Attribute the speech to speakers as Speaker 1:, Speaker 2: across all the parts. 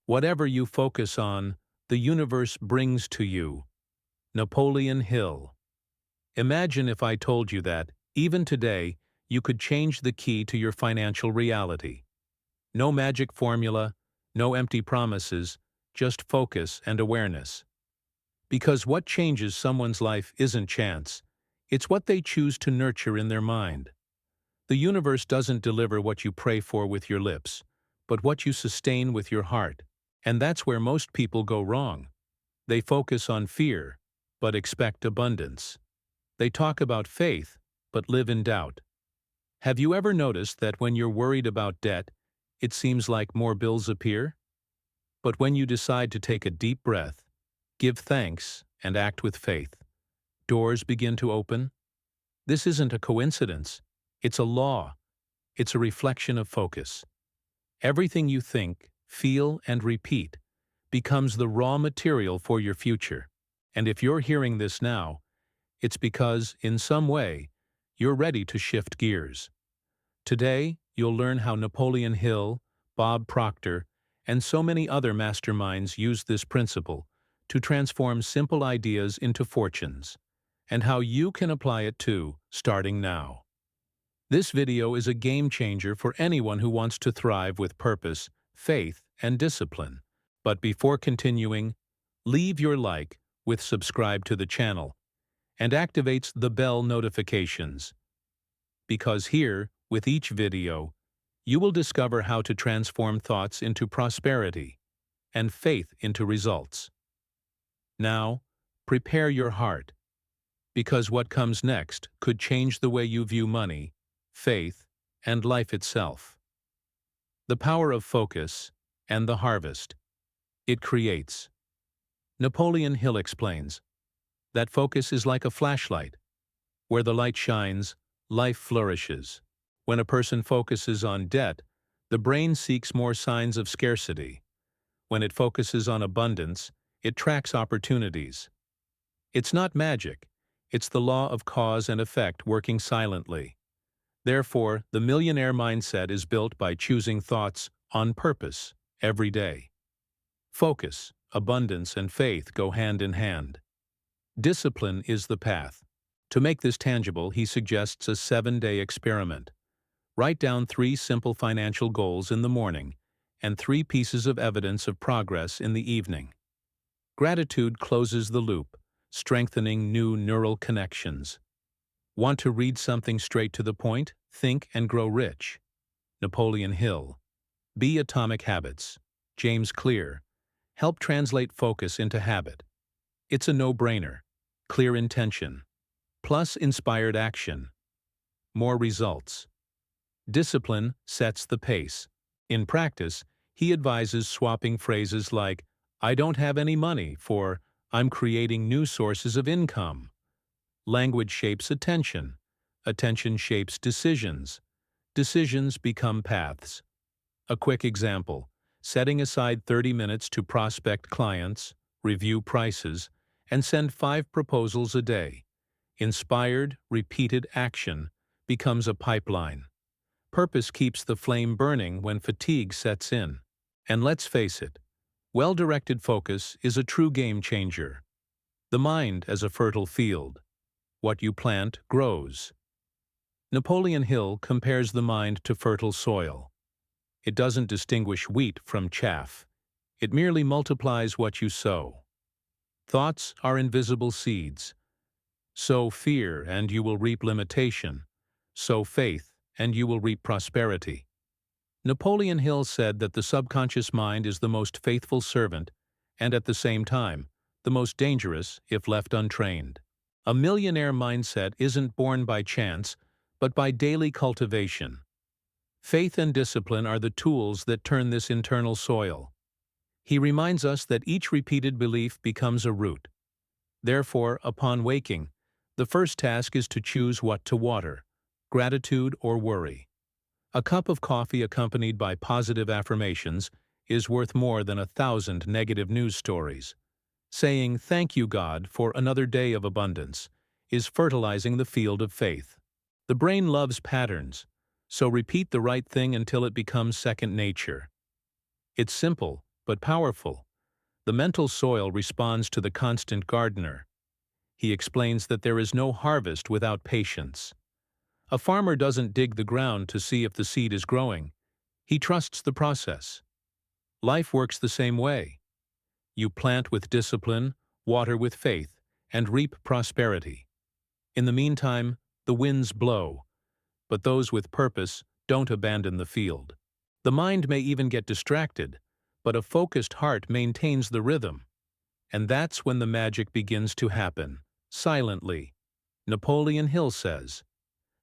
Speaker 1: Whatever you focus on, the universe brings to you. Napoleon Hill. Imagine if I told you that, even today, you could change the key to your financial reality. No magic formula, no empty promises, just focus and awareness. Because what changes someone's life isn't chance, it's what they choose to nurture in their mind. The universe doesn't deliver what you pray for with your lips, but what you sustain with your heart. And that's where most people go wrong. They focus on fear, but expect abundance. They talk about faith, but live in doubt. Have you ever noticed that when you're worried about debt, it seems like more bills appear? But when you decide to take a deep breath, give thanks, and act with faith, doors begin to open? This isn't a coincidence. It's a law. It's a reflection of focus. Everything you think, feel, and repeat becomes the raw material for your future. And if you're hearing this now, it's because, in some way, you're ready to shift gears. Today, you'll learn how Napoleon Hill, Bob Proctor, and so many other masterminds use this principle to transform simple ideas into fortunes, and how you can apply it too, starting now. This video is a game changer for anyone who wants to thrive with purpose, faith, and discipline. But before continuing, leave your like with subscribe to the channel and activates the bell notifications. Because here, with each video, you will discover how to transform thoughts into prosperity and faith into results. Now, prepare your heart, because what comes next could change the way you view money, faith, and life itself. The power of focus and the harvest it creates. Napoleon Hill explains that focus is like a flashlight. Where the light shines, life flourishes. When a person focuses on debt, the brain seeks more signs of scarcity. When it focuses on abundance, it tracks opportunities. It's not magic, it's the law of cause and effect working silently. Therefore, the millionaire mindset is built by choosing thoughts on purpose every day. Focus, abundance, and faith go hand in hand. Discipline is the path. To make this tangible, he suggests a 7-day experiment. Write down 3 simple financial goals in the morning and 3 pieces of evidence of progress in the evening. Gratitude closes the loop, strengthening new neural connections. Want to read something straight to the point? Think and Grow Rich. Napoleon Hill. B. Atomic Habits. James Clear. Help translate focus into habit. It's a no-brainer. Clear intention, plus inspired action. More results. Discipline sets the pace. In practice, he advises swapping phrases like, "I don't have any money," for "I'm creating new sources of income." Language shapes attention. Attention shapes decisions. Decisions become paths. A quick example: setting aside 30 minutes to prospect clients, review prices, and send 5 proposals a day. Inspired, repeated action becomes a pipeline. Purpose keeps the flame burning when fatigue sets in. And let's face it, well-directed focus is a true game changer. The mind as a fertile field. What you plant grows. Napoleon Hill compares the mind to fertile soil. It doesn't distinguish wheat from chaff. It merely multiplies what you sow. Thoughts are invisible seeds. Sow fear and you will reap limitation. Sow faith and you will reap prosperity. Napoleon Hill said that the subconscious mind is the most faithful servant and at the same time, the most dangerous if left untrained. A millionaire mindset isn't born by chance, but by daily cultivation. Faith and discipline are the tools that turn this internal soil. He reminds us that each repeated belief becomes a root. Therefore, upon waking, the first task is to choose what to water: gratitude or worry. A cup of coffee accompanied by positive affirmations is worth more than 1,000 negative news stories. Saying, "Thank you, God, for another day of abundance," is fertilizing the field of faith. The brain loves patterns, so repeat the right thing until it becomes second nature. It's simple, but powerful. The mental soil responds to the constant gardener. He explains that there is no harvest without patience. A farmer doesn't dig the ground to see if the seed is growing. He trusts the process. Life works the same way. You plant with discipline, water with faith, and reap prosperity. In the meantime, the winds blow, but those with purpose don't abandon the field. The mind may even get distracted, but a focused heart maintains the rhythm. And that's when the magic begins to happen, silently. Napoleon Hill says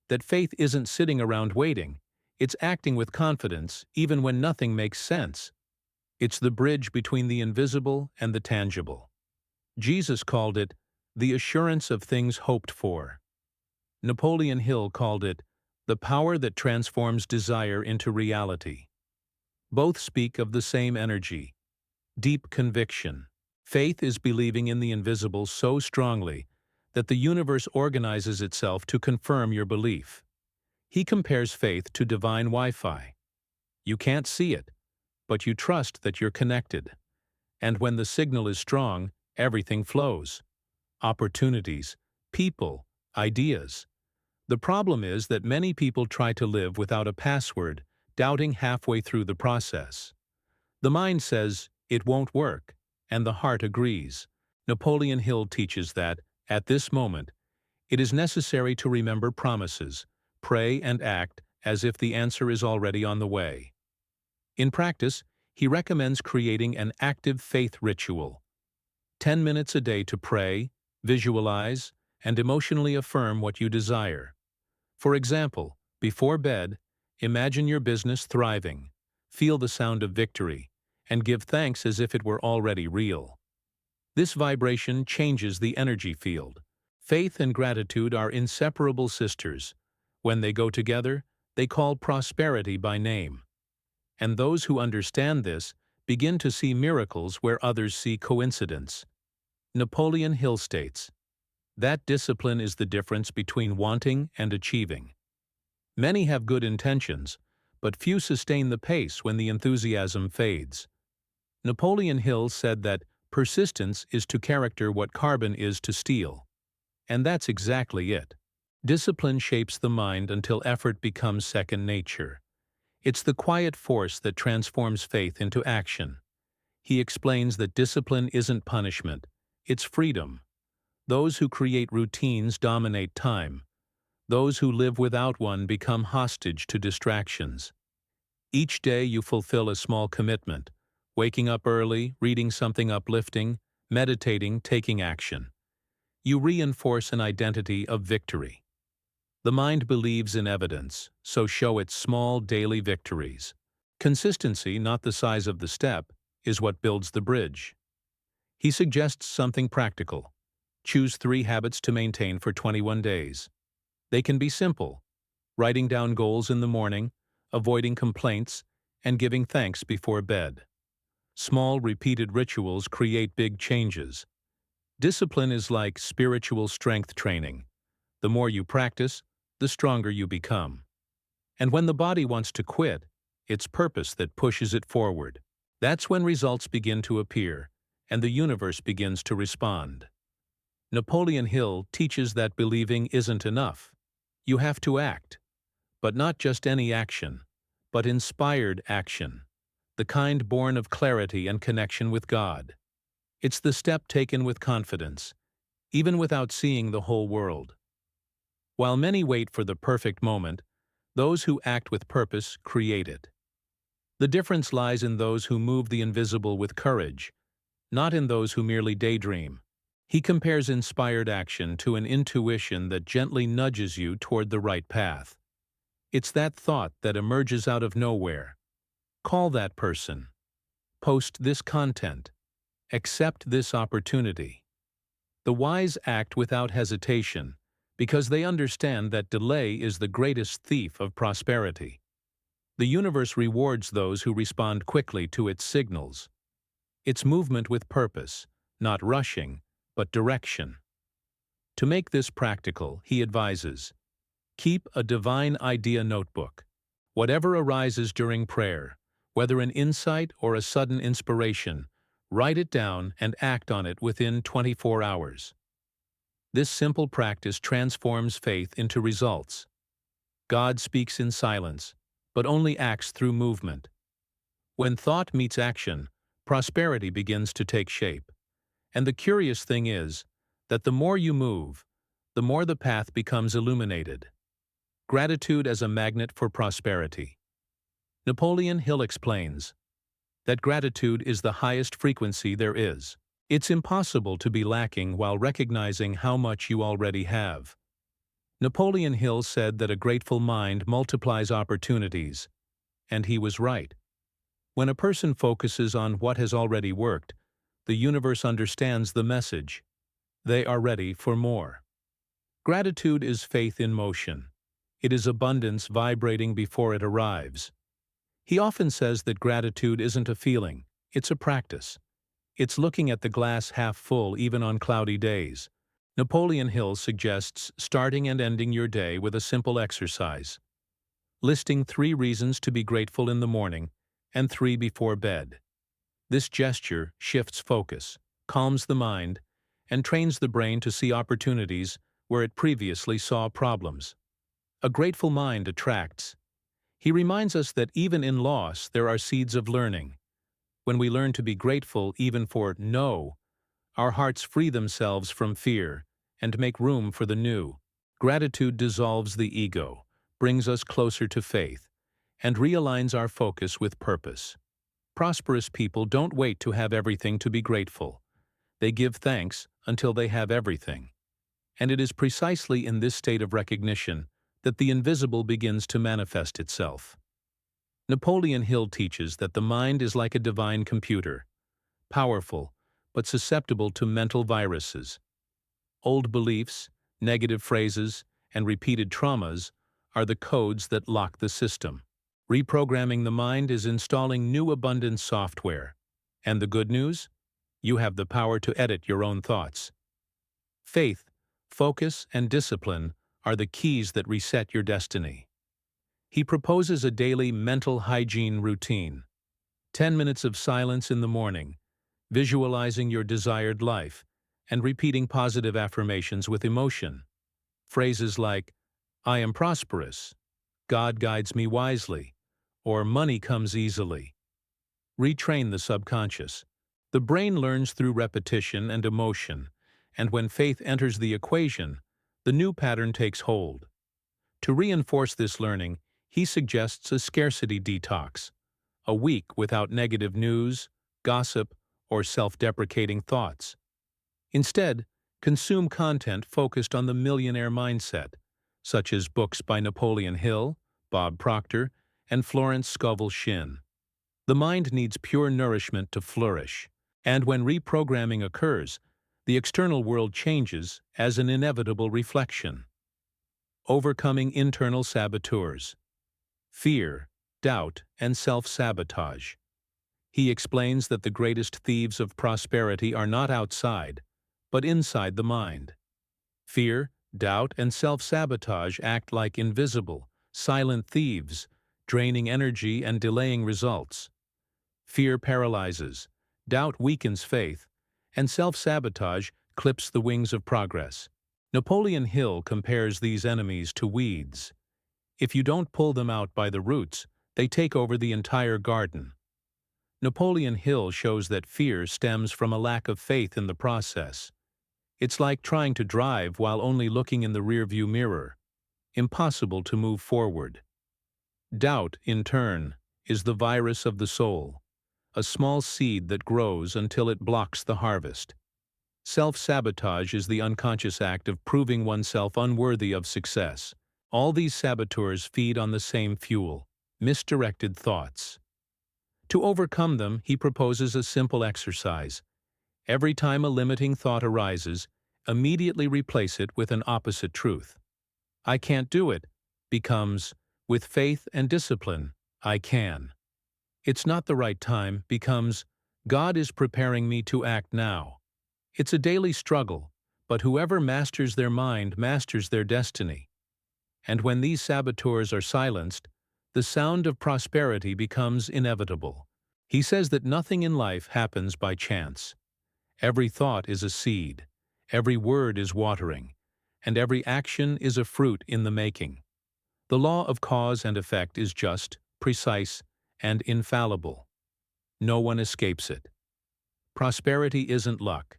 Speaker 1: that faith isn't sitting around waiting, it's acting with confidence even when nothing makes sense. It's the bridge between the invisible and the tangible. Jesus called it the assurance of things hoped for. Napoleon Hill called it the power that transforms desire into reality. Both speak of the same energy, deep conviction. Faith is believing in the invisible so strongly that the universe organizes itself to confirm your belief. He compares faith to divine Wi-Fi. You can't see it, but you trust that you're connected. And when the signal is strong, everything flows. Opportunities, people, ideas. The problem is that many people try to live without a password, doubting halfway through the process. The mind says, it won't work, and the heart agrees. Napoleon Hill teaches that, at this moment, it is necessary to remember promises, pray and act as if the answer is already on the way. In practice, he recommends creating an active faith ritual. 10 minutes a day to pray, visualize, and emotionally affirm what you desire. For example, before bed, imagine your business thriving, feel the sound of victory, and give thanks as if it were already real. This vibration changes the energy field. Faith and gratitude are inseparable sisters. When they go together, they call prosperity by name. And those who understand this begin to see miracles where others see coincidence. Napoleon Hill states, that discipline is the difference between wanting and achieving. Many have good intentions, but few sustain the pace when the enthusiasm fades. Napoleon Hill said that persistence is to character what carbon is to steel. And that's exactly it. Discipline shapes the mind until effort becomes second nature. It's the quiet force that transforms faith into action. He explains that discipline isn't punishment, it's freedom. Those who create routines dominate time. Those who live without one become hostage to distractions. Each day you fulfill a small commitment, waking up early, reading something uplifting, meditating, taking action. You reinforce an identity of victory. The mind believes in evidence, so show it small daily victories. Consistency, not the size of the step, is what builds the bridge. He suggests something practical. Choose 3 habits to maintain for 21 days. They can be simple: writing down goals in the morning, avoiding complaints, and giving thanks before bed. Small, repeated rituals create big changes. Discipline is like spiritual strength training. The more you practice, the stronger you become. And when the body wants to quit, it's purpose that pushes it forward. That's when results begin to appear, and the universe begins to respond. Napoleon Hill teaches that believing isn't enough. You have to act. But not just any action, but inspired action, the kind born of clarity and connection with God. It's the step taken with confidence, even without seeing the whole world. While many wait for the perfect moment, those who act with purpose create it. The difference lies in those who move the invisible with courage, not in those who merely daydream. He compares inspired action to an intuition that gently nudges you toward the right path. It's that thought that emerges out of nowhere. Call that person. Post this content. Accept this opportunity. The wise act without hesitation, because they understand that delay is the greatest thief of prosperity. The universe rewards those who respond quickly to its signals. It's movement with purpose, not rushing, but direction. To make this practical, he advises, keep a divine idea notebook. Whatever arises during prayer, Whether an insight or a sudden inspiration, write it down and act on it within 24 hours. This simple practice transforms faith into results. God speaks in silence, but only acts through movement. When thought meets action, prosperity begins to take shape. And the curious thing is that the more you move, the more the path becomes illuminated. Gratitude as a magnet for prosperity. Napoleon Hill explains that gratitude is the highest frequency there is. It's impossible to be lacking while recognizing how much you already have. Napoleon Hill said that a grateful mind multiplies opportunities, and he was right. When a person focuses on what has already worked, the universe understands the message. They are ready for more. Gratitude is faith in motion. It is abundance vibrating before it arrives. He often says that gratitude isn't a feeling, it's a practice. It's looking at the glass half full even on cloudy days. Napoleon Hill suggests starting and ending your day with a simple exercise. Listing 3 reasons to be grateful in the morning and 3 before bed. This gesture shifts focus, calms the mind, and trains the brain to see opportunities where it previously saw problems. A grateful mind attracts. He reminds us that even in loss there are seeds of learning. When we learn to be grateful even for no, our hearts free themselves from fear and make room for the new. Gratitude dissolves the ego, brings us closer to faith, and realigns our focus with purpose. Prosperous people don't wait to have everything to be grateful. They give thanks until they have everything. And it is precisely in this state of recognition that the invisible begins to manifest itself. Napoleon Hill teaches that the mind is like a divine computer, powerful but susceptible to mental viruses. Old beliefs, negative phrases, and repeated traumas are the codes that lock the system. Reprogramming the mind is installing new abundance software. And the good news? You have the power to edit your own thoughts. Faith, focus, and discipline are the keys that reset your destiny. He proposes a daily mental hygiene routine. 10 minutes of silence in the morning, visualizing your desired life, and repeating positive affirmations with emotion. Phrases like, "I am prosperous," "God guides me wisely," or "money comes easily." Retrain the subconscious. The brain learns through repetition and emotion, and when faith enters the equation, the new pattern takes hold. To reinforce this learning, he suggests a scarcity detox, a week without negative news, gossip, or self-deprecating thoughts. Instead, consume content focused on the millionaire mindset, such as books by Napoleon Hill, Bob Proctor, and Florence Scovel Shinn. The mind needs pure nourishment to flourish, and when reprogramming occurs, the external world changes as an inevitable reflection. Overcoming internal saboteurs. Fear, doubt, and self-sabotage. He explains that the greatest thieves of prosperity are not outside, but inside the mind. Fear, doubt, and self-sabotage act like invisible, silent thieves, draining energy and delaying results. Fear paralyzes, doubt weakens faith, and self-sabotage clips the wings of progress. Napoleon Hill compares these enemies to weeds. If you don't pull them out by the roots, they take over the entire garden. Napoleon Hill shows that fear stems from a lack of faith in the process. It's like trying to drive while only looking in the rearview mirror. Impossible to move forward. Doubt, in turn, is the virus of the soul, a small seed that grows until it blocks the harvest. Self-sabotage is the unconscious act of proving oneself unworthy of success. All these saboteurs feed on the same fuel, misdirected thoughts. To overcome them, he proposes a simple exercise. Every time a limiting thought arises, immediately replace it with an opposite truth. "I can't do it" becomes, "With faith and discipline, I can." "It's not the right time" becomes, "God is preparing me to act now." It's a daily struggle, but whoever masters their mind masters their destiny. And when these saboteurs are silenced, the sound of prosperity becomes inevitable. He says that nothing in life happens by chance. Every thought is a seed, every word is watering, and every action is a fruit in the making. The law of cause and effect is just, precise, and infallible. No one escapes it. Prosperity isn't luck.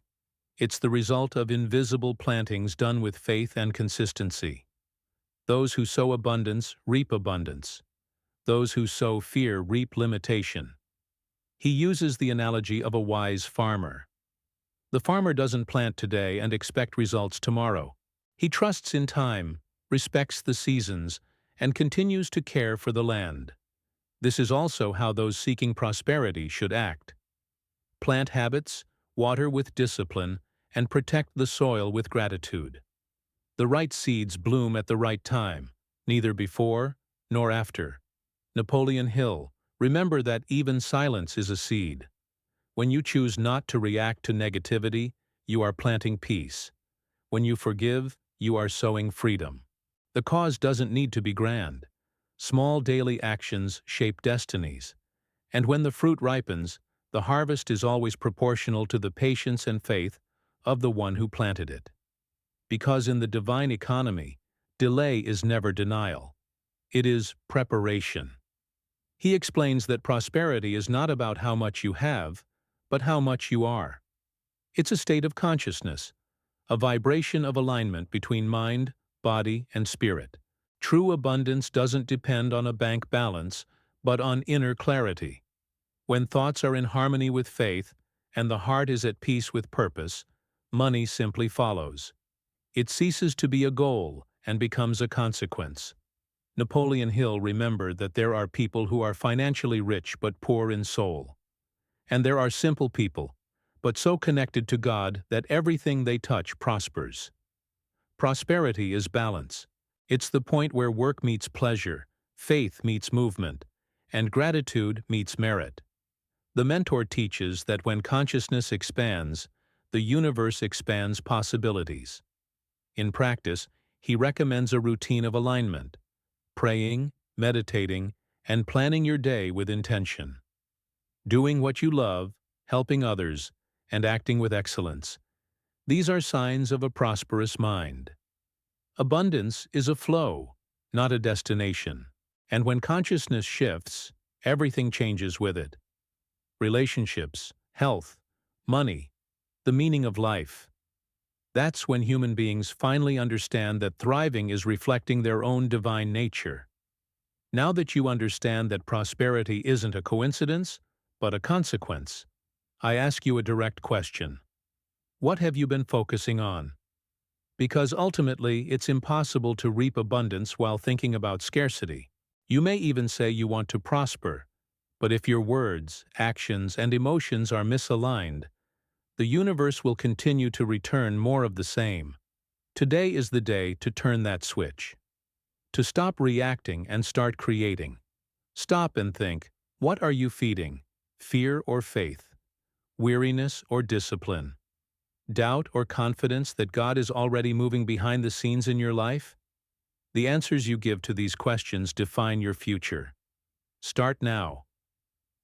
Speaker 1: It's the result of invisible plantings done with faith and consistency. Those who sow abundance reap abundance. Those who sow fear reap limitation. He uses the analogy of a wise farmer. The farmer doesn't plant today and expect results tomorrow. He trusts in time, respects the seasons, and continues to care for the land. This is also how those seeking prosperity should act. Plant habits, water with discipline, and protect the soil with gratitude. The right seeds bloom at the right time, neither before nor after. Napoleon Hill, remember that even silence is a seed. When you choose not to react to negativity, you are planting peace. When you forgive, you are sowing freedom. The cause doesn't need to be grand. Small daily actions shape destinies. And when the fruit ripens, the harvest is always proportional to the patience and faith of the one who planted it. Because in the divine economy, delay is never denial. It is preparation. He explains that prosperity is not about how much you have, but how much you are. It's a state of consciousness, a vibration of alignment between mind, body, and spirit. True abundance doesn't depend on a bank balance, but on inner clarity. When thoughts are in harmony with faith and the heart is at peace with purpose, money simply follows. It ceases to be a goal and becomes a consequence. Napoleon Hill remembered that there are people who are financially rich but poor in soul. And there are simple people, but so connected to God that everything they touch prospers. Prosperity is balance. It's the point where work meets pleasure, faith meets movement, and gratitude meets merit. The mentor teaches that when consciousness expands, the universe expands possibilities. In practice, he recommends a routine of alignment, praying, meditating, and planning your day with intention. Doing what you love, helping others, and acting with excellence. These are signs of a prosperous mind. Abundance is a flow, not a destination. And when consciousness shifts, everything changes with it. Relationships, health, money, the meaning of life. That's when human beings finally understand that thriving is reflecting their own divine nature. Now that you understand that prosperity isn't a coincidence, but a consequence, I ask you a direct question. What have you been focusing on? Because ultimately, it's impossible to reap abundance while thinking about scarcity. You may even say you want to prosper, but if your words, actions, and emotions are misaligned, the universe will continue to return more of the same. Today is the day to turn that switch. To stop reacting and start creating. Stop and think, what are you feeding? Fear or faith? Weariness or discipline? Doubt or confidence that God is already moving behind the scenes in your life? The answers you give to these questions define your future. Start now.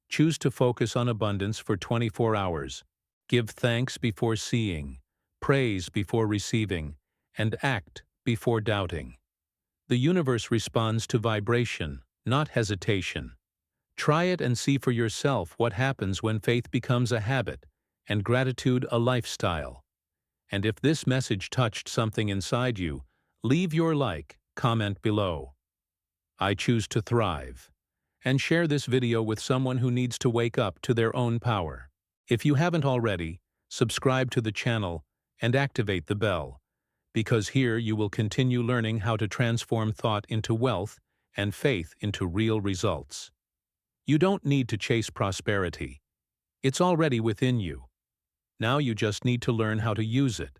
Speaker 1: Choose to focus on abundance for 24 hours. Give thanks before seeing, praise before receiving, and act before doubting. The universe responds to vibration, not hesitation. Try it and see for yourself what happens when faith becomes a habit and gratitude a lifestyle. And if this message touched something inside you, leave your like, comment below. I choose to thrive. And share this video with someone who needs to wake up to their own power. If you haven't already, subscribe to the channel and activate the bell, because here you will continue learning how to transform thought into wealth and faith into real results. You don't need to chase prosperity. It's already within you. Now you just need to learn how to use it.